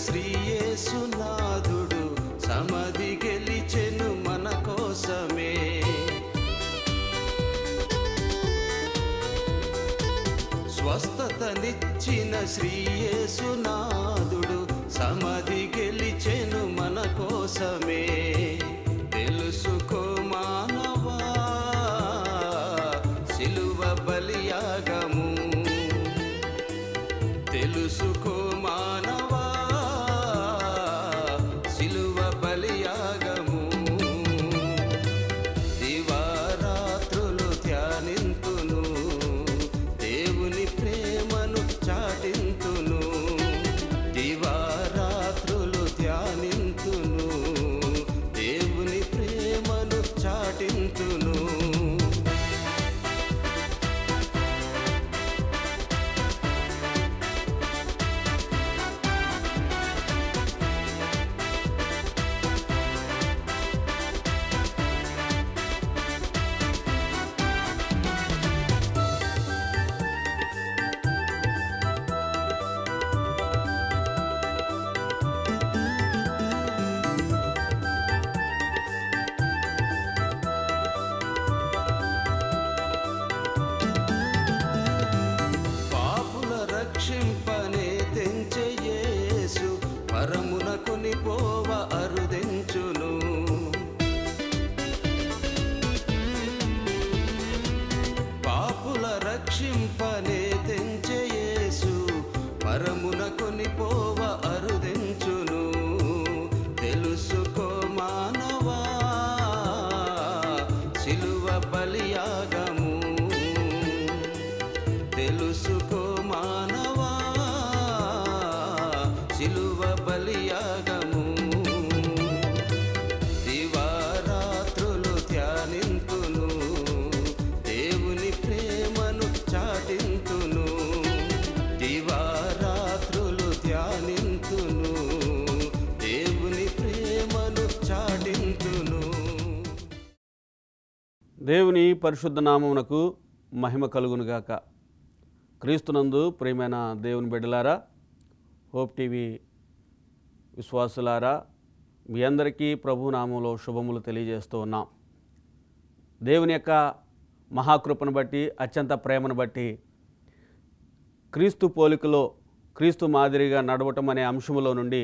శ్రీయేసునాథుడు సమాధి గెలిచెను మన కోసమే. స్వస్థతనిచ్చిన శ్రీయేసునాథుడు సమాధి గెలిచెను మన కోసమే. తెలుసుకో మానవా సిలువ బలియాగము, తెలుసుకో మానవా సిలువ బలియాగము. దివారాత్రులు ధ్యానింతును, దేవుని ప్రేమను చాటింతును. దివారాత్రులు ధ్యానింతును, దేవుని ప్రేమను చాటింతును. రక్షింపనే తెంచె యేసు పరమున కొనిపోవ అరుదెంచును. పాపుల రక్షింపనే తెంచె యేసు పరమున కొనిపోవ అరుదెంచును. తెలుసుకో మానవా సిలువ బలియాగము, తెలుసుకో మానవా సిలువ బలియాగము. దివారాత్రులు ధ్యానింతును, దేవుని ప్రేమను చాటింతును. దివారాత్రులు ధ్యానింతును, దేవుని ప్రేమను చాటింతును. దేవుని పరిశుద్ధ నామమునకు మహిమ కలుగునుగాక. క్రీస్తునందు ప్రియమైన దేవుని బిడ్డలారా, హోప్ టీవీ విశ్వాసులారా, మీ అందరికీ ప్రభు నామంలో శుభములు తెలియజేస్తూ ఉన్నాం. దేవుని యొక్క మహాకృపను బట్టి, అత్యంత ప్రేమను బట్టి క్రీస్తు పోలికలో క్రీస్తు మాదిరిగా నడవటం అనే అంశములో నుండి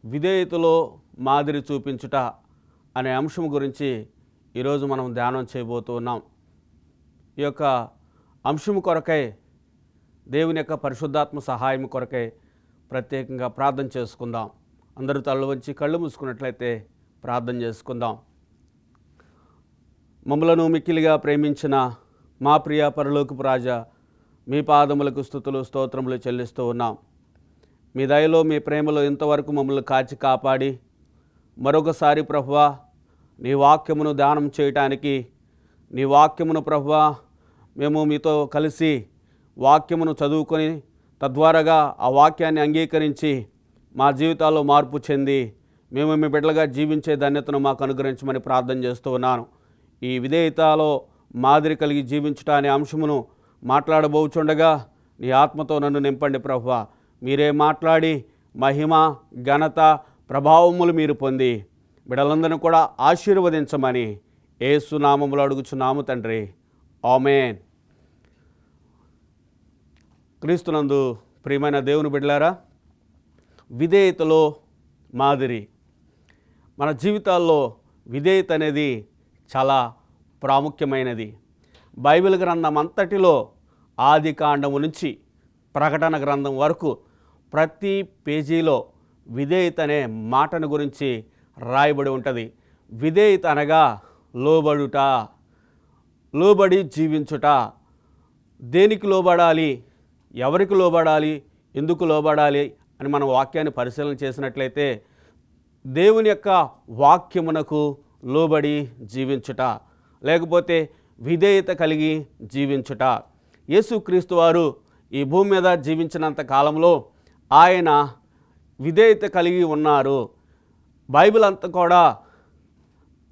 విధేయతలో మాదిరి చూపించుట అనే అంశం గురించి ఈరోజు మనం ధ్యానం చేయబోతూ ఉన్నాం. ఈ యొక్క అంశము కొరకై, దేవుని యొక్క పరిశుద్ధాత్మ సహాయం కొరకై ప్రత్యేకంగా ప్రార్థన చేసుకుందాం. అందరూ తలలు వంచి కళ్ళు మూసుకున్నట్లయితే ప్రార్థన చేసుకుందాం. మమ్మలను మిక్కిలిగా ప్రేమించిన మా ప్రియ పరలోకపు రాజా, మీ పాదములకు స్తుతులు స్తోత్రములు చెల్లిస్తూ ఉన్నాం. మీ దయలో, మీ ప్రేమలో ఇంతవరకు మమ్మల్ని కాచి కాపాడి మరొకసారి ప్రభువా నీ వాక్యమును ధ్యానం చేయటానికి, నీ వాక్యమును ప్రభువా మేము మీతో కలిసి వాక్యమును చదువుకొని తద్వారాగా ఆ వాక్యాన్ని అంగీకరించి మా జీవితాల్లో మార్పు చెంది మేము మీ బిడ్డలుగా జీవించే ధన్యతను మాకు అనుగ్రహించమని ప్రార్థన చేస్తూ ఉన్నాను. ఈ విధేయతలో మాదిరి కలిగి జీవించుట అనే అంశమును మాట్లాడబోచుండగా నీ ఆత్మతో నన్ను నింపండి ప్రభువా. మీరే మాట్లాడి మహిమ, ఘనత, ప్రభావములు మీరు పొంది బిడ్డలందరినీ కూడా ఆశీర్వదించమని యేసు నామములో అడుగుచున్నాము తండ్రి, ఆమేన్. క్రీస్తునందు ప్రియమైన దేవుని బిడ్డలారా, విధేయతలో మాదిరి. మన జీవితాల్లో విధేయత అనేది చాలా ప్రాముఖ్యమైనది. బైబిల్ గ్రంథం అంతటిలో ఆది కాండము నుంచి ప్రకటన గ్రంథం వరకు ప్రతి పేజీలో విధేయత అనే మాటను గురించి రాయబడి ఉంటుంది. విధేయత అనగా లోబడుట, లోబడి జీవించుట. దేనికి లోబడాలి, ఎవరికి లోబడాలి, ఎందుకు లోబడాలి అని మనం వాక్యాన్ని పరిశీలన చేసినట్లయితే దేవుని యొక్క వాక్యమునకు లోబడి జీవించుట, లేకపోతే విధేయత కలిగి జీవించుట. యేసుక్రీస్తు వారు ఈ భూమి మీద జీవించినంత కాలంలో ఆయన విధేయత కలిగి ఉన్నారు. బైబిల్ అంతా కూడా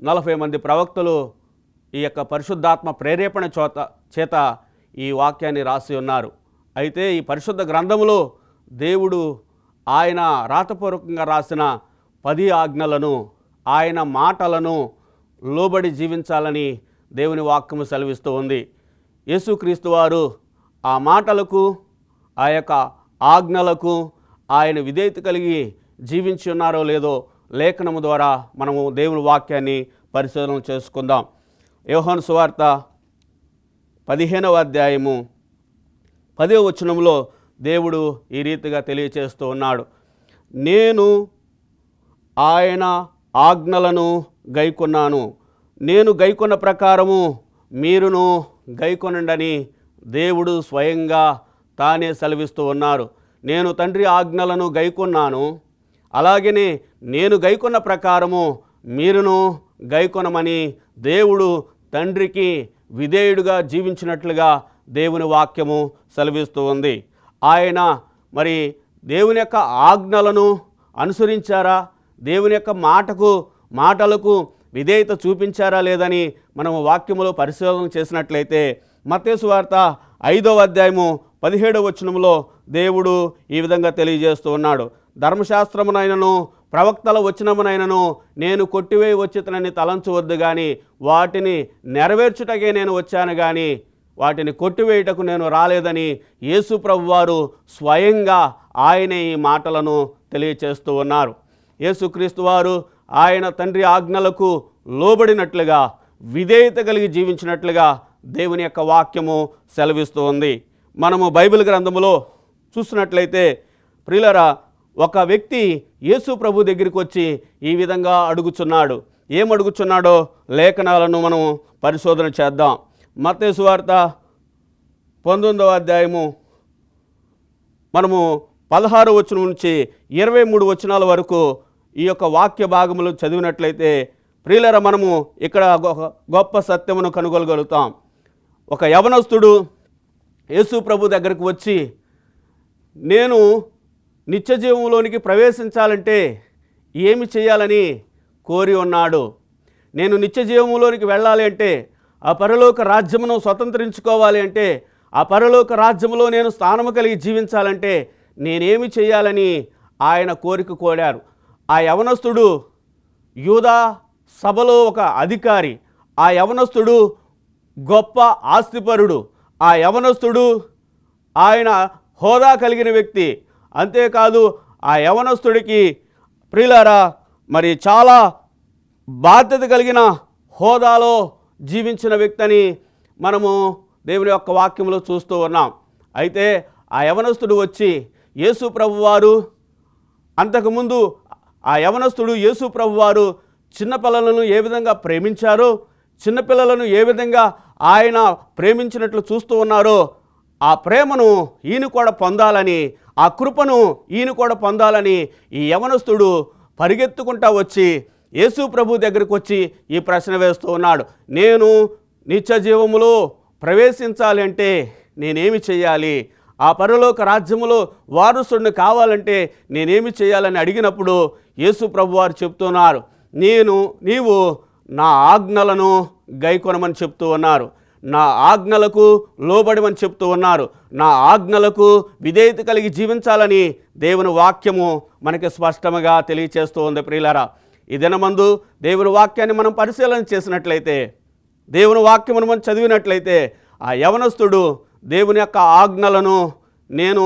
40 మంది ప్రవక్తలు ఈ యొక్క పరిశుద్ధాత్మ ప్రేరేపణ చేత ఈ వాక్యాన్ని రాసి ఉన్నారు. అయితే ఈ పరిశుద్ధ గ్రంథములో దేవుడు ఆయన రాతపూర్వకంగా రాసిన 10 ఆజ్ఞలను, ఆయన మాటలను లోబడి జీవించాలని దేవుని వాక్యము సెలవిస్తూ ఉంది. యేసుక్రీస్తు వారు ఆ మాటలకు, ఆ యొక్క ఆజ్ఞలకు ఆయన విధేయత కలిగి జీవించి ఉన్నారో లేదో లేఖనము ద్వారా మనము దేవుని వాక్యాన్ని పరిశోధన చేసుకుందాం. యోహాను సువార్త 15వ అధ్యాయము 10వ వచనంలో దేవుడు ఈ రీతిగా తెలియచేస్తూ ఉన్నాడు. నేను ఆయన ఆజ్ఞలను గైకొన్నాను, నేను గైకొన్న ప్రకారము మీరును గైకొనండని దేవుడు స్వయంగా తానే సెలవిస్తూ ఉన్నారు. నేను తండ్రి ఆజ్ఞలను గైకొన్నాను, అలాగనే నేను గైకొన్న ప్రకారము మీరును గైకొనమని దేవుడు తండ్రికి విధేయుడుగా జీవించినట్లుగా దేవుని వాక్యము సెలవిస్తూ ఉంది. ఆయన మరి దేవుని యొక్క ఆజ్ఞలను అనుసరించారా, దేవుని యొక్క మాటలకు విధేయత చూపించారా లేదని మనము వాక్యములో పరిశోధన చేసినట్లయితే మత్తయి సువార్త 5వ అధ్యాయము 17వ వచనంలో దేవుడు ఈ విధంగా తెలియజేస్తూ ఉన్నాడు. ధర్మశాస్త్రమునైనను ప్రవక్తల వచనమునైనను నేను కొట్టివేయి వచ్చితనని తలంచవద్దు కానీ వాటిని నెరవేర్చుటకే నేను వచ్చాను కానీ వాటిని కొట్టివేయుటకు నేను రాలేదని యేసు ప్రభువారు స్వయంగా ఆయనే ఈ మాటలను తెలియచేస్తూ ఉన్నారు. యేసుక్రీస్తు వారు ఆయన తండ్రి ఆజ్ఞలకు లోబడినట్లుగా, విధేయత కలిగి జీవించినట్లుగా దేవుని యొక్క వాక్యము సెలవిస్తూ ఉంది. మనము బైబిల్ గ్రంథములో చూసినట్లయితే ప్రియులారా, ఒక వ్యక్తి యేసు ప్రభు దగ్గరికి వచ్చి ఈ విధంగా అడుగుచున్నాడు. ఏమడుగుచున్నాడో లేఖనాలను మనం పరిశోధన చేద్దాం. మత్తయి సువార్త 19వ అధ్యాయము మనము 16వ వచనం నుంచి 23 వచనాల వరకు ఈ యొక్క వాక్య భాగములు చదివినట్లయితే ప్రియులారా, మనము ఇక్కడ గొప్ప సత్యమును కనుగొనగలుగుతాం. ఒక యవనస్తుడు యేసు ప్రభు దగ్గరకు వచ్చి, నేను నిత్య జీవంలోనికి ప్రవేశించాలంటే ఏమి చేయాలని కోరి ఉన్నాడు. నేను నిత్య జీవంలోనికి వెళ్ళాలి అంటే, ఆ పరలోక రాజ్యమును స్వతంత్రించుకోవాలి అంటే, ఆ పరలోక రాజ్యములో నేను స్థానము కలిగి జీవించాలంటే నేనేమి చేయాలని ఆయన కోరిక కోరారు. ఆ యవనస్తుడు యూదా సభలో ఒక అధికారి, ఆ యవనస్తుడు గొప్ప ఆస్తిపరుడు, ఆ యవనస్తుడు ఆయన హోదా కలిగిన వ్యక్తి. అంతేకాదు ఆ యవనస్తుడికి ప్రియులారా మరి చాలా బాధ్యత కలిగిన హోదాలో జీవించిన వ్యక్తి అని మనము దేవుని యొక్క వాక్యంలో చూస్తూ ఉన్నాం. అయితే ఆ యవనస్తుడు వచ్చి యేసు ప్రభువారు అంతకుముందు ఆ యవనస్తుడు యేసు ప్రభువారు చిన్నపిల్లలను ఏ విధంగా ప్రేమించారో, చిన్నపిల్లలను ఏ విధంగా ఆయన ప్రేమించినట్లు చూస్తూ ఉన్నారో ఆ ప్రేమను ఈయన కూడా పొందాలని, ఆ కృపను ఈయన కూడా పొందాలని ఈ యవనస్తుడు పరిగెత్తుకుంటా వచ్చి యేసు ప్రభు దగ్గరికి వచ్చి ఈ ప్రశ్న వేస్తూ ఉన్నాడు. నేను నిత్య జీవములో ప్రవేశించాలి అంటే నేనేమి చేయాలి? ఆ పరలోక రాజ్యములో వారసుడిని కావాలంటే నేనేమి చేయాలని అడిగినప్పుడు యేసు ప్రభు వారు చెప్తున్నారు, నీవు నా ఆజ్ఞలను గైకొనమని చెప్తూ ఉన్నారు, నా ఆజ్ఞలకు లోబడమని చెప్తూ ఉన్నారు, నా ఆజ్ఞలకు విధేయత కలిగి జీవించాలని దేవుని వాక్యము మనకి స్పష్టంగా తెలియచేస్తూ ఉంది. ప్రియులారా, ఈ దినమందు దేవుని వాక్యాన్ని మనం పరిశీలన చేసినట్లయితే, దేవుని వాక్యమును మనం చదివినట్లయితే ఆ యవనస్తుడు దేవుని యొక్క ఆజ్ఞలను నేను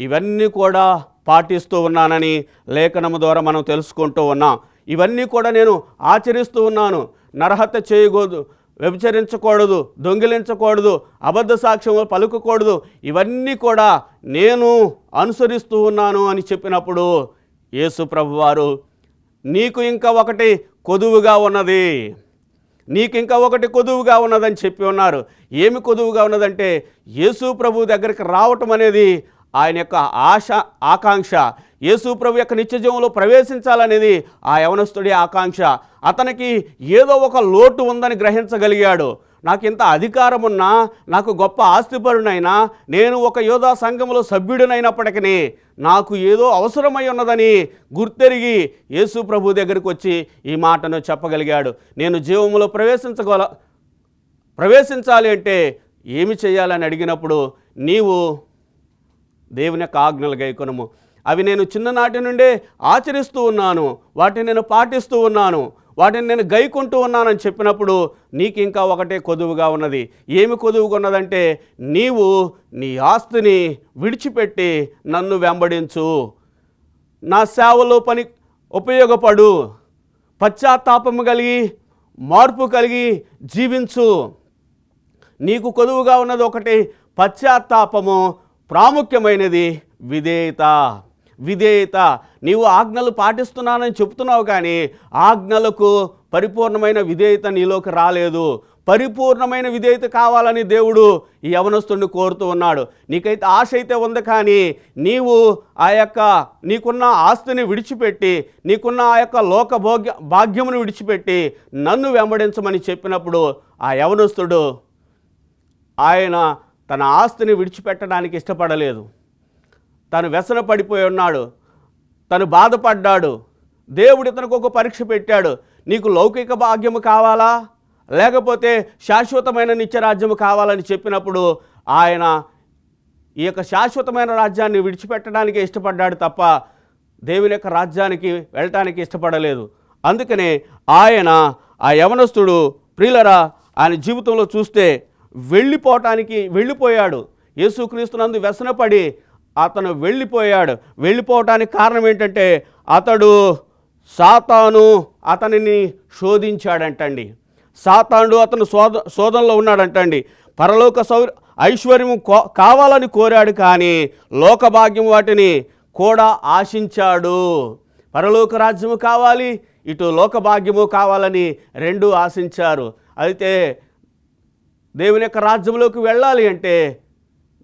ఇవన్నీ కూడా పాటిస్తూ ఉన్నానని లేఖనము ద్వారా మనం తెలుసుకుంటూ ఉన్నాం. ఇవన్నీ కూడా నేను ఆచరిస్తూ ఉన్నాను. నరహత్య చేయకూడదు, వ్యభిచరించకూడదు, దొంగిలించకూడదు, అబద్ధ సాక్ష్యం పలుకకూడదు, ఇవన్నీ కూడా నేను అనుసరిస్తూ ఉన్నాను అని చెప్పినప్పుడు యేసు ప్రభువారు నీకు ఇంకా ఒకటి కొదువుగా ఉన్నది, నీకు ఇంకా ఒకటి కొదువుగా ఉన్నదని చెప్పి ఉన్నారు. ఏమి కొదువుగా ఉన్నదంటే యేసు ప్రభు దగ్గరికి రావటం అనేది ఆయన యొక్క ఆకాంక్ష. యేసు ప్రభు యొక్క నిత్య జీవంలో ప్రవేశించాలనేది ఆ యవనస్తుడి ఆకాంక్ష. అతనికి ఏదో ఒక లోటు ఉందని గ్రహించగలిగాడు. నాకు ఇంత అధికారం ఉన్నా, నాకు గొప్ప ఆస్తిపరునైనా, నేను ఒక యోధా సంఘంలో సభ్యుడినైనప్పటికీ నాకు ఏదో అవసరమై ఉన్నదని గుర్తెరిగి యేసు ప్రభు దగ్గరికి వచ్చి ఈ మాటను చెప్పగలిగాడు. నేను జీవములో ప్రవేశించాలి అంటే ఏమి చేయాలని అడిగినప్పుడు నీవు దేవుని యొక్క ఆజ్ఞలు గైకొనుము. అవి నేను చిన్ననాటి నుండే ఆచరిస్తూ ఉన్నాను, వాటిని నేను పాటిస్తూ ఉన్నాను, వాటిని నేను గైకుంటూ ఉన్నానని చెప్పినప్పుడు నీకు ఇంకా ఒకటే కొదువుగా ఉన్నది. ఏమి కొదువుగా ఉన్నదంటే, నీవు నీ ఆస్తిని విడిచిపెట్టి నన్ను వెంబడించు, నా సేవలో పని ఉపయోగపడు, పశ్చాత్తాపము కలిగి మార్పు కలిగి జీవించు. నీకు కొదువుగా ఉన్నది ఒకటి పశ్చాత్తాపము, ప్రాముఖ్యమైనది విధేయత. విధేయత. నీవు ఆజ్ఞలు పాటిస్తున్నానని చెప్తున్నావు, కానీ ఆజ్ఞలకు పరిపూర్ణమైన విధేయత నీలోకి రాలేదు. పరిపూర్ణమైన విధేయత కావాలని దేవుడు ఈ యవనస్తుడిని కోరుతూ ఉన్నాడు. నీకైతే ఆశ అయితే ఉంది, కానీ నీవు ఆ యొక్క నీకున్న ఆస్తిని విడిచిపెట్టి, నీకున్న ఆ యొక్క లోక భాగ్యమును విడిచిపెట్టి నన్ను వెంబడించమని చెప్పినప్పుడు ఆ యవనస్తుడు ఆయన తన ఆస్తిని విడిచిపెట్టడానికి ఇష్టపడలేదు. తను వ్యసన పడిపోయి ఉన్నాడు, తను బాధపడ్డాడు. దేవుడు ఇతనికి ఒక పరీక్ష పెట్టాడు. నీకు లౌకిక భాగ్యము కావాలా, లేకపోతే శాశ్వతమైన నిత్యరాజ్యము కావాలని చెప్పినప్పుడు ఆయన ఈ యొక్క శాశ్వతమైన రాజ్యాన్ని విడిచిపెట్టడానికి ఇష్టపడ్డాడు తప్ప దేవుని యొక్క రాజ్యానికి వెళ్ళటానికి ఇష్టపడలేదు. అందుకనే ఆయన ఆ యవనస్తుడు ప్రియులరా ఆయన జీవితంలో చూస్తే వెళ్ళిపోయాడు. యేసుక్రీస్తునందు వ్యసనపడి అతను వెళ్ళిపోవటానికి కారణం ఏంటంటే, అతడు సాతాను అతనిని శోధించాడంటండి. సాతానుడు అతను శోధనలో ఉన్నాడంటండి. పరలోక ఐశ్వర్యము కావాలని కోరాడు, కానీ లోకభాగ్యం వాటిని కూడా ఆశించాడు. పరలోక రాజ్యము కావాలి, ఇటు లోకభాగ్యము కావాలని రెండూ ఆశించారు. అయితే దేవుని యొక్క రాజ్యంలోకి వెళ్ళాలి అంటే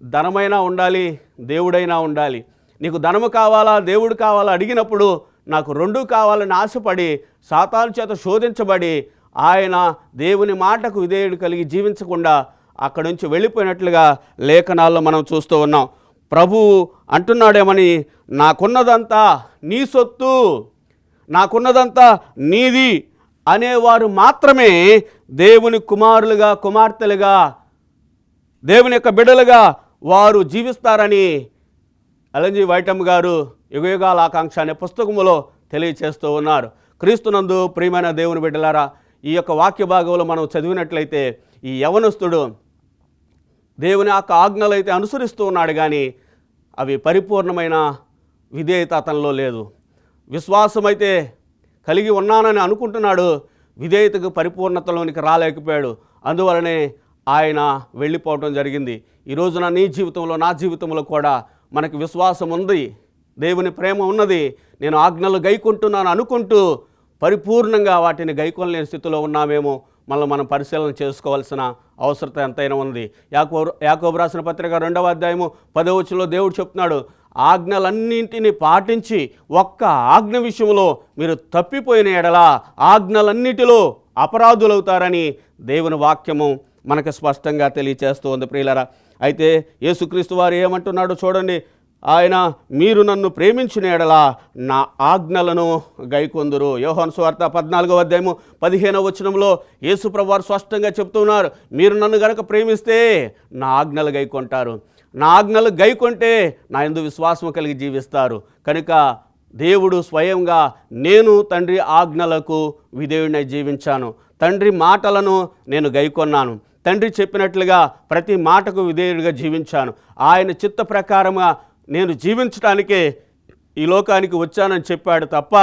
ధనమైనా ఉండాలి, దేవుడైనా ఉండాలి. నీకు ధనము కావాలా, దేవుడు కావాలా అడిగినప్పుడు నాకు రెండూ కావాలని ఆశపడి సాతాను చేత శోధించబడి ఆయన దేవుని మాటకు విధేయుడు కలిగి జీవించకుండా అక్కడి నుంచి వెళ్ళిపోయినట్లుగా లేఖనాల్లో మనం చూస్తూ ఉన్నాం. ప్రభువు అంటున్నాడేమని, నాకున్నదంతా నీ సొత్తు, నాకున్నదంతా నీది అనేవారు మాత్రమే దేవుని కుమారులుగా కుమార్తెలుగా దేవుని యొక్క బిడ్డలుగా వారు జీవిస్తారని ఎల్ఎన్జి వైటమ్ గారు యుగయుగాల ఆకాంక్ష అనే పుస్తకములో తెలియచేస్తూ ఉన్నారు. క్రీస్తునందు ప్రియమైన దేవుని బిడ్డలారా, ఈ యొక్క వాక్య భాగంలో మనం చదివినట్లయితే ఈ యవనస్తుడు దేవుని యొక్క ఆజ్ఞలు అయితే అనుసరిస్తూ ఉన్నాడు, కానీ అవి పరిపూర్ణమైన విధేయత అతనిలో లేదు. విశ్వాసం అయితే కలిగి ఉన్నానని అనుకుంటున్నాడు, విధేయతకు పరిపూర్ణతలోనికి రాలేకపోయాడు. అందువలనే ఆయన వెళ్ళిపోవటం జరిగింది. ఈ రోజున నీ జీవితంలో, నా జీవితంలో కూడా మనకు విశ్వాసం ఉంది, దేవుని ప్రేమ ఉన్నది, నేను ఆజ్ఞలు గైకుంటున్నాను అనుకుంటూ పరిపూర్ణంగా వాటిని గైకొనలేని స్థితిలో ఉన్నామేమో మనం పరిశీలన చేసుకోవాల్సిన అవసరత ఎంతైనా ఉంది. యాకోబు రాసిన పత్రిక 2వ అధ్యాయము 10వ వచనంలో దేవుడు చెప్తున్నాడు, ఆజ్ఞలన్నింటినీ పాటించి ఒక్క ఆజ్ఞ విషయంలో మీరు తప్పిపోయిన ఎడల ఆజ్ఞలన్నిటిలో అపరాధులవుతారని దేవుని వాక్యము మనకు స్పష్టంగా తెలియచేస్తూ ఉంది ప్రియులరా. అయితే యేసుక్రీస్తు వారు ఏమంటున్నాడో చూడండి, ఆయన మీరు నన్ను ప్రేమించిన ఎడల నా ఆజ్ఞలను గైకొందురు. యోహాను సువార్త 14వ అధ్యాయము 15వ వచనంలో యేసుప్రభువు వారు స్పష్టంగా చెప్తున్నారు, మీరు నన్ను గనక ప్రేమిస్తే నా ఆజ్ఞలు గైకొంటారు, నా ఆజ్ఞలు గైకొంటే నా యందు విశ్వాసం కలిగి జీవిస్తారు. కనుక దేవుడు స్వయంగా నేను తండ్రి ఆజ్ఞలకు విధేయుడినై జీవించాను, తండ్రి మాటలను నేను గైకొన్నాను, తండ్రి చెప్పినట్లుగా ప్రతి మాటకు విధేయుడిగా జీవించాను, ఆయన చిత్త ప్రకారంగా నేను జీవించడానికే ఈ లోకానికి వచ్చానని చెప్పాడు తప్ప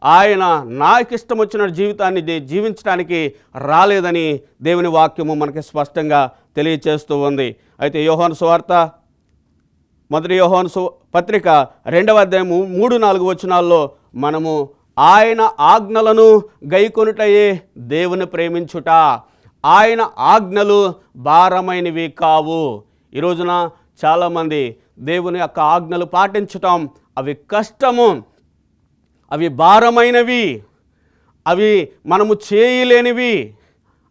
ఆయన నాకిష్టం వచ్చిన జీవితాన్ని జీవించడానికి రాలేదని దేవుని వాక్యము మనకి స్పష్టంగా తెలియచేస్తూ ఉంది. అయితే యోహాను సువార్త 1 యోహాను పత్రిక 2వ అధ్యాయము 3-4 వచనాల్లో మనము ఆయన ఆజ్ఞలను గైకొనుటయే దేవుని ప్రేమించుట, ఆయన ఆజ్ఞలు భారమైనవి కావు. ఈ రోజున చాలామంది దేవుని యొక్క ఆజ్ఞలు పాటించటం అవి కష్టము, అవి భారమైనవి, అవి మనము చేయలేనివి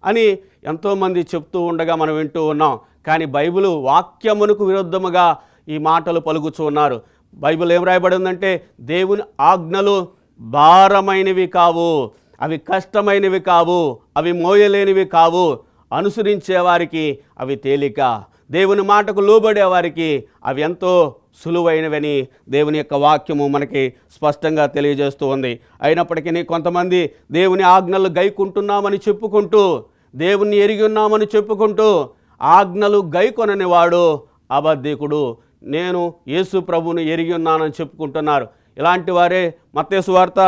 అని ఎంతోమంది చెప్తూ ఉండగా మనం వింటూ ఉన్నాం. కానీ బైబిల్ వాక్యమునకు విరుద్ధముగా ఈ మాటలు పలుకుతూ ఉన్నారు. బైబిల్ ఏం రాయబడిందంటే, దేవుని ఆజ్ఞలు భారమైనవి కావు, అవి కష్టమైనవి కావు, అవి మోయలేనివి కావు, అనుసరించే వారికి అవి తేలిక. దేవుని మాటకు లోబడే వారికి అవి ఎంతో సులువైనవని దేవుని యొక్క వాక్యము మనకి స్పష్టంగా తెలియజేస్తూ ఉంది. అయినప్పటికీ కొంతమంది దేవుని ఆజ్ఞలు గైకుంటున్నామని చెప్పుకుంటూ, దేవుణ్ణి ఎరిగి ఉన్నామని చెప్పుకుంటూ ఆజ్ఞలు గైకొనని వాడు అబద్ధికుడు, నేను యేసు ప్రభువుని ఎరిగి ఉన్నానని చెప్పుకుంటున్నారు. ఇలాంటి వారే మత్తయి సువార్త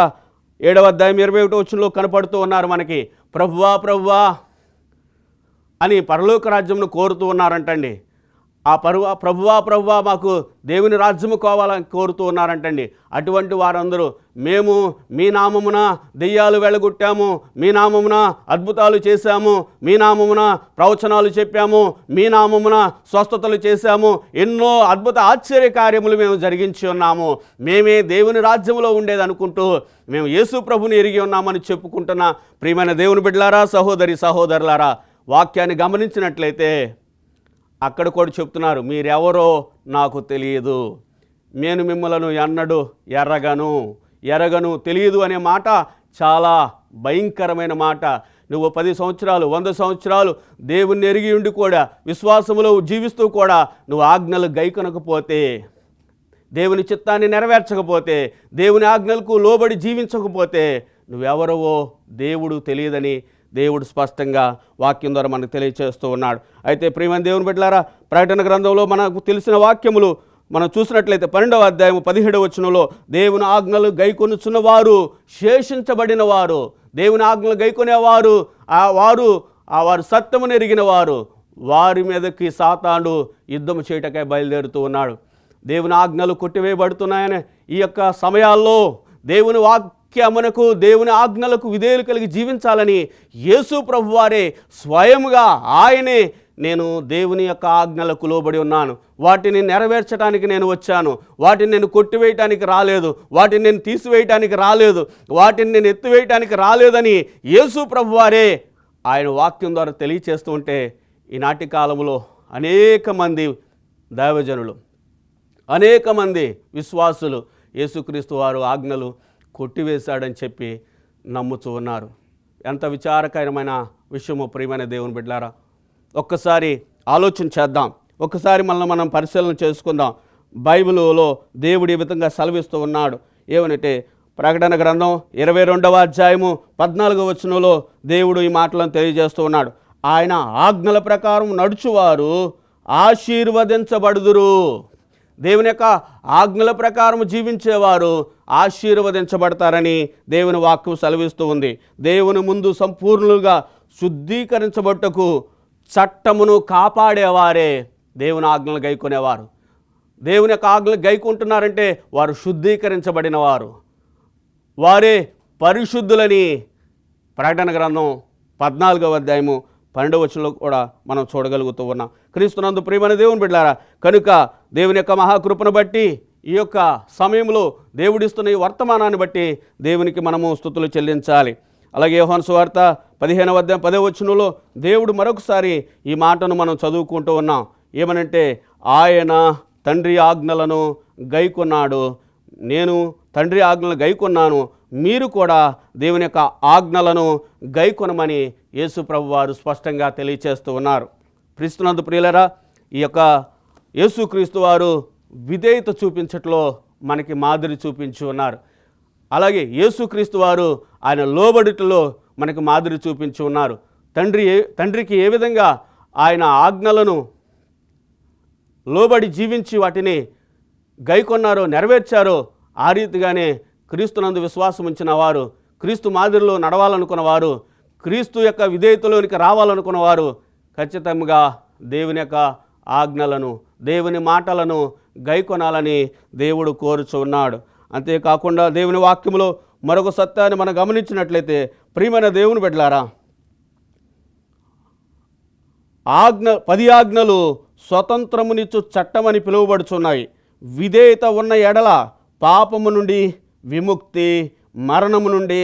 7వ అధ్యాయం 21వ వచనంలో కనపడుతూ ఉన్నారు మనకి. ప్రభువా ప్రభువా అని పరలోక రాజ్యంను కోరుతూ ఉన్నారంటండి. ఆ ప్రభువా ప్రభువా మాకు దేవుని రాజ్యము కావాలని కోరుతూ ఉన్నారంటండి. అటువంటి వారందరూ మేము మీ నామమున దెయ్యాలు వెళ్ళగొట్టాము, మీ నామమున అద్భుతాలు చేశాము, మీ నామమున ప్రవచనాలు చెప్పాము, మీ నామమున స్వస్థతలు చేశాము, ఎన్నో అద్భుత ఆశ్చర్య కార్యములు మేము జరిగించి ఉన్నాము, మేమే దేవుని రాజ్యంలో ఉండేది అనుకుంటూ మేము యేసు ప్రభుని ఎరిగి ఉన్నామని చెప్పుకుంటున్న ప్రియమైన దేవుని బిడ్డలారా, సహోదరి సహోదరులారా, వాక్యాన్ని గమనించినట్లయితే అక్కడ కూడా చెప్తున్నారు, మీరెవరో నాకు తెలియదు, నేను మిమ్మలను ఎన్నడూ ఎరగను తెలియదు అనే మాట చాలా భయంకరమైన మాట. నువ్వు 10 సంవత్సరాలు 100 సంవత్సరాలు దేవుణ్ణి ఎరిగి ఉండి కూడా విశ్వాసములో జీవిస్తూ కూడా నువ్వు ఆజ్ఞలు గైకొనకపోతే, దేవుని చిత్తాన్ని నెరవేర్చకపోతే, దేవుని ఆజ్ఞలకు లోబడి జీవించకపోతే నువ్వెవరవో దేవుడు తెలియదని దేవుడు స్పష్టంగా వాక్యం ద్వారా మనకు తెలియచేస్తూ ఉన్నాడు. అయితే ప్రియమైన దేవుని బిడ్డలారా, ప్రకటన గ్రంథంలో మనకు తెలిసిన వాక్యములు మనం చూసినట్లయితే 12వ అధ్యాయం 17వ వచనంలో దేవుని ఆజ్ఞలు గైకొనుచున్న వారు శేషించబడిన వారు, దేవుని ఆజ్ఞలు గైకొనేవారు వారు సత్యమును ఎరిగిన వారు, వారి మీదకి సాతాను యుద్ధం చేయటకై బయలుదేరుతూ ఉన్నాడు. దేవుని ఆజ్ఞలు కొట్టివేయబడుతున్నాయని ఈ యొక్క సమయాల్లో దేవుని వాక్యమునకు దేవుని ఆజ్ఞలకు విధేయులు కలిగి జీవించాలని యేసు ప్రభువారే స్వయముగా ఆయనే, నేను దేవుని యొక్క ఆజ్ఞలకు లోబడి ఉన్నాను, వాటిని నెరవేర్చడానికి నేను వచ్చాను, వాటిని నేను కొట్టివేయటానికి రాలేదు, వాటిని నేను తీసివేయటానికి రాలేదు, వాటిని నేను ఎత్తివేయటానికి రాలేదని యేసు ప్రభువారే ఆయన వాక్యం ద్వారా తెలియచేస్తూ ఉంటే, ఈనాటి కాలంలో అనేక మంది దైవజనులు, అనేక మంది విశ్వాసులు యేసుక్రీస్తు వారు ఆజ్ఞలు కొట్టివేశాడని చెప్పి నమ్ముతూ ఉన్నారు. ఎంత విచారకరమైన విషయమో ప్రియమైన దేవుని బిడ్డలారా, ఒక్కసారి ఆలోచన చేద్దాం, ఒక్కసారి మనం పరిశీలన చేసుకుందాం. బైబిల్లో దేవుడు ఈ విధంగా సెలవిస్తూ ఉన్నాడు. ఏమనంటే ప్రకటన గ్రంథం 22వ అధ్యాయము 14వ వచనంలో దేవుడు ఈ మాటలను తెలియజేస్తూ ఉన్నాడు. ఆయన ఆజ్ఞల ప్రకారం నడుచువారు ఆశీర్వదించబడుదురు. దేవుని యొక్క ఆజ్ఞల ప్రకారం జీవించేవారు ఆశీర్వదించబడతారని దేవుని వాక్యం సెలవిస్తూ ఉంది. దేవుని ముందు సంపూర్ణులుగా శుద్ధీకరించబట్టుకు చట్టమును కాపాడేవారే దేవుని ఆజ్ఞలు గైకొనేవారు. దేవుని యొక్క ఆజ్ఞలు గైకుంటున్నారంటే వారు శుద్ధీకరించబడిన వారు, వారే పరిశుద్ధులని ప్రకటన గ్రంథం 14వ అధ్యాయము 12వ వచనంలో కూడా మనం చూడగలుగుతూ ఉన్నాం. క్రీస్తునందు ప్రియమైన దేవుని బిడ్డలారా, కనుక దేవుని యొక్క మహాకృపను బట్టి ఈ యొక్క సమయంలో దేవుడిస్తున్న ఈ వర్తమానాన్ని బట్టి దేవునికి మనము స్తుతులు చెల్లించాలి. అలాగే యోహాను సువార్త 15వ అధ్యాయం 10వ వచనంలో దేవుడు మరొకసారి ఈ మాటను మనం చదువుకుంటూ ఉన్నాం. ఏమనంటే, ఆయన తండ్రి ఆజ్ఞలను గైకొన్నాడు, నేను తండ్రి ఆజ్ఞలను గైకొన్నాను, మీరు కూడా దేవుని యొక్క ఆజ్ఞలను గైకొనమని యేసు ప్రభు వారు స్పష్టంగా తెలియచేస్తూ ఉన్నారు. క్రీస్తునందు ప్రియులరా, ఈ యొక్క యేసుక్రీస్తు వారు విధేయత చూపించట్లో మనకి మాదిరి చూపించి ఉన్నారు. అలాగే యేసుక్రీస్తు వారు ఆయన లోబడిలో మనకు మాదిరి చూపించి ఉన్నారు. తండ్రికి ఏ విధంగా ఆయన ఆజ్ఞలను లోబడి జీవించి వాటిని గైకొన్నారో, నెరవేర్చారో, ఆ రీతిగానే క్రీస్తునందు విశ్వాసం ఉంచిన వారు, క్రీస్తు మాదిరిలో నడవాలనుకున్న వారు, క్రీస్తు యొక్క విధేయతలోనికి రావాలనుకున్న వారు ఖచ్చితంగా దేవుని యొక్క ఆజ్ఞలను, దేవుని మాటలను గైకొనాలని దేవుడు కోరుచు ఉన్నాడు. అంతేకాకుండా దేవుని వాక్యములో మరొక సత్యాన్ని మనం గమనించినట్లయితే, ప్రియమైన దేవుని బిడ్డలారా, 10 ఆజ్ఞలు స్వతంత్రమునిచ్చు చట్టమని పిలువబడుచున్నాయి. విధేయత ఉన్న ఎడల పాపము నుండి విముక్తి, మరణము నుండి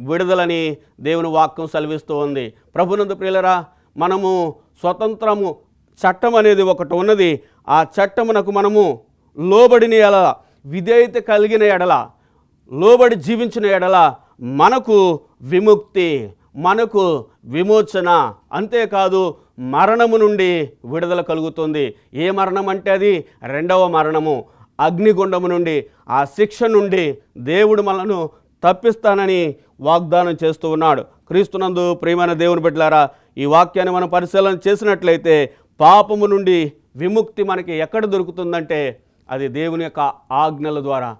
విడుదలని దేవుని వాక్యం సెలవిస్తూ ఉంది. ప్రభునందు ప్రియులరా, మనము స్వతంత్రము చట్టం అనేది ఒకటి ఉన్నది. ఆ చట్టమునకు మనము లోబడిన ఎడల, విధేయత కలిగిన ఎడల, లోబడి జీవించిన ఎడల మనకు విముక్తి, మనకు విమోచన, అంతేకాదు మరణము నుండి విడుదల కలుగుతుంది. ఏ మరణం అంటే అది రెండవ మరణము, అగ్నిగుండము నుండి, ఆ శిక్ష నుండి దేవుడు మనను తప్పిస్తానని వాగ్దానం చేస్తూ ఉన్నాడు. క్రీస్తునందు ప్రియమైన దేవుని బిడ్డలారా, ఈ వాక్యాన్ని మనం పరిశీలన చేసినట్లయితే పాపము నుండి విముక్తి మనకి ఎక్కడ దొరుకుతుందంటే అది దేవుని యొక్క ఆజ్ఞల ద్వారా.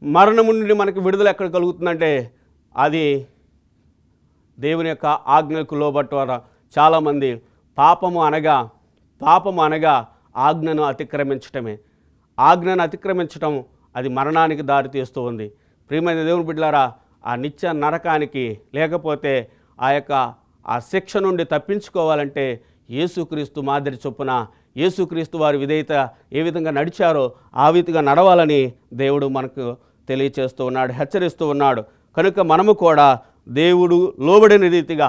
మరణము నుండి మనకి విడుదల ఎక్కడ కలుగుతుందంటే అది దేవుని యొక్క ఆజ్ఞలకు లోబట్టు ద్వారా. చాలామంది పాపము అనగా ఆజ్ఞను అతిక్రమించటమే. ఆజ్ఞను అతిక్రమించటం అది మరణానికి దారితీస్తూ ఉంది. ప్రియమైన దేవుని బిడ్డలారా, ఆ నిత్య నరకానికి లేకపోతే ఆ శిక్ష నుండి తప్పించుకోవాలంటే యేసుక్రీస్తు మాదిరి చొప్పున యేసుక్రీస్తు వారి విధేయత ఏ విధంగా నడిచారో ఆ విధంగా నడవాలని దేవుడు మనకు తెలియచేస్తూ ఉన్నాడు, హెచ్చరిస్తూ ఉన్నాడు. కనుక మనము కూడా దేవుడు లోబడిన రీతిగా,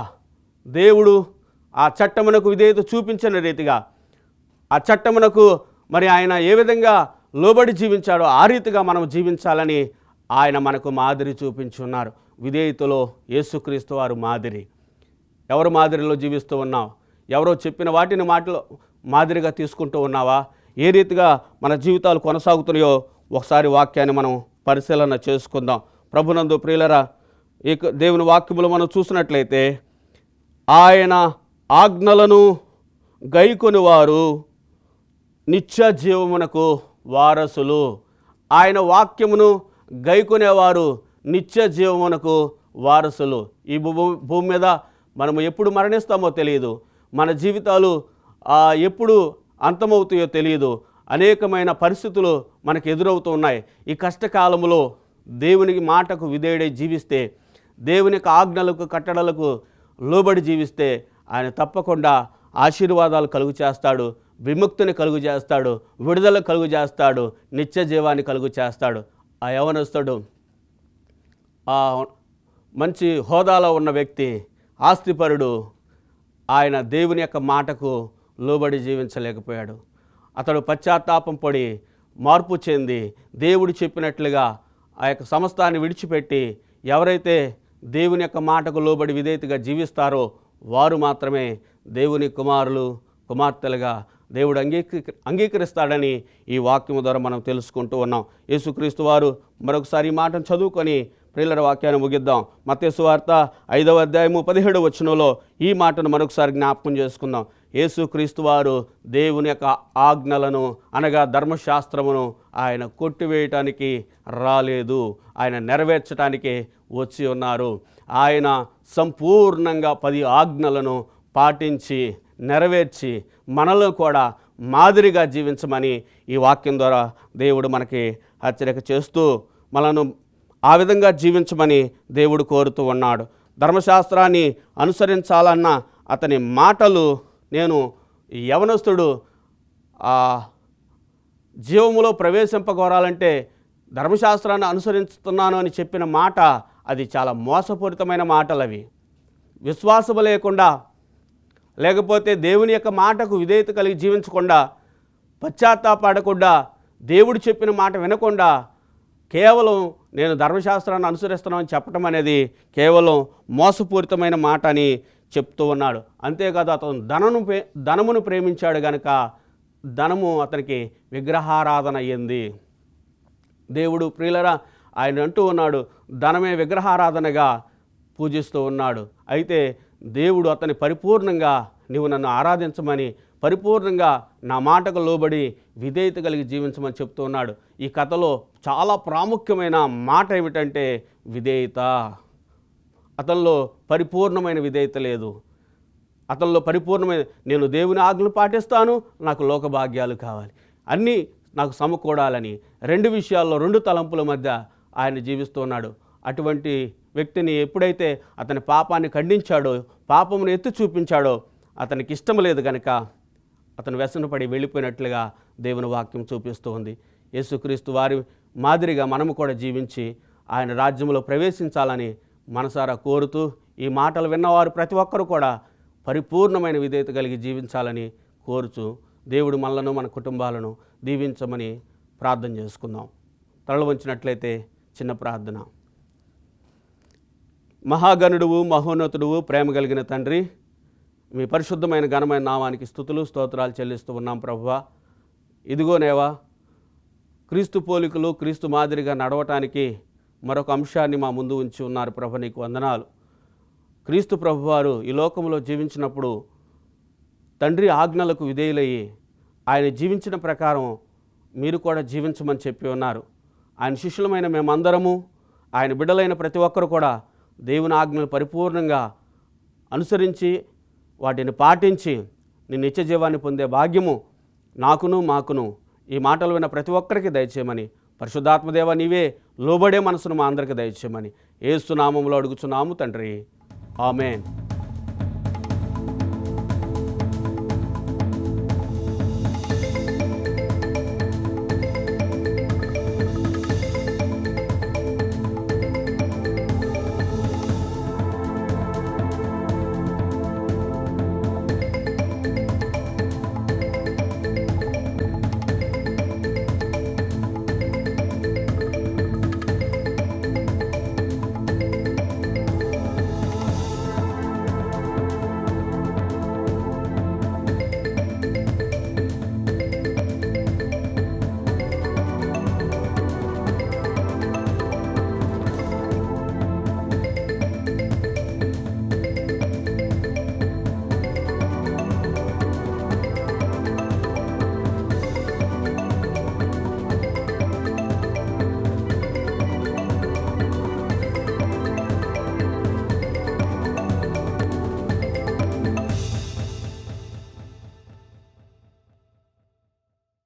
దేవుడు ఆ చట్టమునకు విధేయత చూపించిన రీతిగా, ఆ చట్టమునకు మరి ఆయన ఏ విధంగా లోబడి జీవించాడో ఆ రీతిగా మనం జీవించాలని ఆయన మనకు మాదిరి చూపించున్నారు. విధేయతలో యేసుక్రీస్తు వారు మాదిరి. ఎవరు మాదిరిలో జీవిస్తూ ఉన్నావు? ఎవరో చెప్పిన వాటిని మాదిరిగా తీసుకుంటూ ఉన్నావా? ఏ రీతిగా మన జీవితాలు కొనసాగుతున్నాయో ఒకసారి వాక్యాన్ని మనం పరిశీలన చేసుకుందాం. ప్రభునందు ప్రియులరా, ఈ దేవుని వాక్యములు మనం చూసినట్లయితే ఆయన ఆజ్ఞలను గైకొని వారు నిత్య జీవమునకు వారసులు. ఆయన వాక్యమును గైకొనేవారు నిత్య జీవమునకు వారసులు. ఈ భూమి మీద మనము ఎప్పుడు మరణిస్తామో తెలియదు. మన జీవితాలు ఎప్పుడు అంతమవుతాయో తెలియదు. అనేకమైన పరిస్థితులు మనకు ఎదురవుతూ ఉన్నాయి. ఈ కష్టకాలంలో దేవునికి మాటకు విధేయుడై జీవిస్తే, దేవుని ఆజ్ఞలకు కట్టడలకు లోబడి జీవిస్తే ఆయన తప్పకుండా ఆశీర్వాదాలు కలుగు చేస్తాడు, విముక్తిని కలుగు చేస్తాడు, విడుదల కలుగు చేస్తాడు, నిత్య జీవాన్ని కలుగు చేస్తాడు. ఆ యవనస్తుడు, ఆ మంచి హోదాలో ఉన్న వ్యక్తి, ఆస్తిపరుడు, ఆయన దేవుని యొక్క మాటకు లోబడి జీవించలేకపోయాడు. అతడు పశ్చాత్తాపం పడి మార్పు చెంది దేవుడు చెప్పినట్లుగా ఆ యొక్క సమస్తాన్ని విడిచిపెట్టి ఎవరైతే దేవుని యొక్క మాటకు లోబడి విధేయతగా జీవిస్తారో వారు మాత్రమే దేవుని కుమారులు, కుమార్తెలుగా దేవుడు అంగీకరిస్తాడని ఈ వాక్యము ద్వారా మనం తెలుసుకుంటూ ఉన్నాం. యేసుక్రీస్తు వారు మరొకసారి ఈ మాటను చదువుకొని ప్రియుల వాక్యాన్ని ముగిద్దాం. మత్తయి సువార్త 5వ అధ్యాయము 17వ వచనంలో ఈ మాటను మరొకసారి జ్ఞాపకం చేసుకుందాం. యేసుక్రీస్తు వారు దేవుని యొక్క ఆజ్ఞలను అనగా ధర్మశాస్త్రమును ఆయన కొట్టివేయటానికి రాలేదు, ఆయన నెరవేర్చడానికి వచ్చి ఉన్నారు. ఆయన సంపూర్ణంగా 10 ఆజ్ఞలను పాటించి నెరవేర్చి మనలో కూడా మాదిరిగా జీవించమని ఈ వాక్యం ద్వారా దేవుడు మనకి హెచ్చరిక చేస్తూ మనను ఆ విధంగా జీవించమని దేవుడు కోరుతూ ఉన్నాడు. ధర్మశాస్త్రాన్ని అనుసరించాలన్న అతని మాటలు, నేను యవనస్తుడు జీవములో ప్రవేశింపగోరాలంటే ధర్మశాస్త్రాన్ని అనుసరిస్తున్నాను అని చెప్పిన మాట అది చాలా మోసపూరితమైన మాటలు. అవి విశ్వాసము లేకుండా, లేకపోతే దేవుని యొక్క మాటకు విధేయత కలిగి జీవించకుండా, పశ్చాత్తాపడకుండా, దేవుడు చెప్పిన మాట వినకుండా కేవలం నేను ధర్మశాస్త్రాన్ని అనుసరిస్తున్నానని చెప్పడం అనేది కేవలం మోసపూరితమైన మాట అని చెప్తూ ఉన్నాడు. అంతేకాదు అతను ధనమును ప్రేమించాడు కనుక ధనము అతనికి విగ్రహారాధన అయ్యింది. దేవుడు ప్రియులరా ఆయన అంటూ ఉన్నాడు, ధనమే విగ్రహారాధనగా పూజిస్తూ ఉన్నాడు. అయితే దేవుడు అతని పరిపూర్ణంగా నీవు నన్ను ఆరాధించమని, పరిపూర్ణంగా నా మాటకు లోబడి విధేయత కలిగి జీవించమని చెప్తూ ఉన్నాడు. ఈ కథలో చాలా ప్రాముఖ్యమైన మాట ఏమిటంటే విధేయత. అతనిలో పరిపూర్ణమైన విధేయత లేదు. అతనిలో పరిపూర్ణమైన, నేను దేవుని ఆజ్ఞలు పాటిస్తాను, నాకు లోకభాగ్యాలు కావాలి, అన్నీ నాకు సమకూడాలని 2 విషయాల్లో 2 తలంపుల మధ్య ఆయన జీవిస్తూ ఉన్నాడు. అటువంటి వ్యక్తిని ఎప్పుడైతే అతని పాపాన్ని ఖండించాడో, పాపమును ఎత్తి చూపించాడో అతనికి ఇష్టం లేదు కనుక అతను వ్యసనపడి వెళ్ళిపోయినట్లుగా దేవుని వాక్యం చూపిస్తూ ఉంది. యేసుక్రీస్తు వారి మాదిరిగా మనము కూడా జీవించి ఆయన రాజ్యంలో ప్రవేశించాలని మనసారా కోరుతూ, ఈ మాటలు విన్నవారు ప్రతి ఒక్కరూ కూడా పరిపూర్ణమైన విధేయత కలిగి జీవించాలని కోరుచు దేవుడు మనలను, మన కుటుంబాలను దీవించమని ప్రార్థన చేసుకుందాం. తలలు వంచినట్లయితే చిన్న ప్రార్థన. మహాగణుడువు, మహోన్నతుడువు, ప్రేమ కలిగిన తండ్రి, మీ పరిశుద్ధమైన ఘనమైన నామానికి స్తుతులు స్తోత్రాలు చెల్లిస్తూ ఉన్నాం ప్రభువా. ఇదిగోనేవా క్రీస్తు పోలికలు, క్రీస్తు మాదిరిగా నడవటానికి మరొక అంశాన్ని మా ముందు ఉంచి ఉన్నారు ప్రభు, నీకు వందనాలు. క్రీస్తు ప్రభువారు ఈ లోకంలో జీవించినప్పుడు తండ్రి ఆజ్ఞలకు విధేయులయ్యి ఆయన జీవించిన ప్రకారం మీరు కూడా జీవించమని చెప్పి ఉన్నారు. ఆయన శిష్యులమైన మేమందరము, ఆయన బిడ్డలైన ప్రతి ఒక్కరు కూడా దేవుని ఆజ్ఞలు పరిపూర్ణంగా అనుసరించి వాటిని పాటించి నీ నిత్య జీవాన్ని పొందే భాగ్యము నాకును మాకును ఈ మాటలు విన్న ప్రతి ఒక్కరికి దయచేయమని, పరిశుద్ధాత్మదేవ నీవే లోబడే మనసును మా అందరికి దయచేయమని యేసు నామములో అడుగుచున్నాము తండ్రి. ఆమేన్.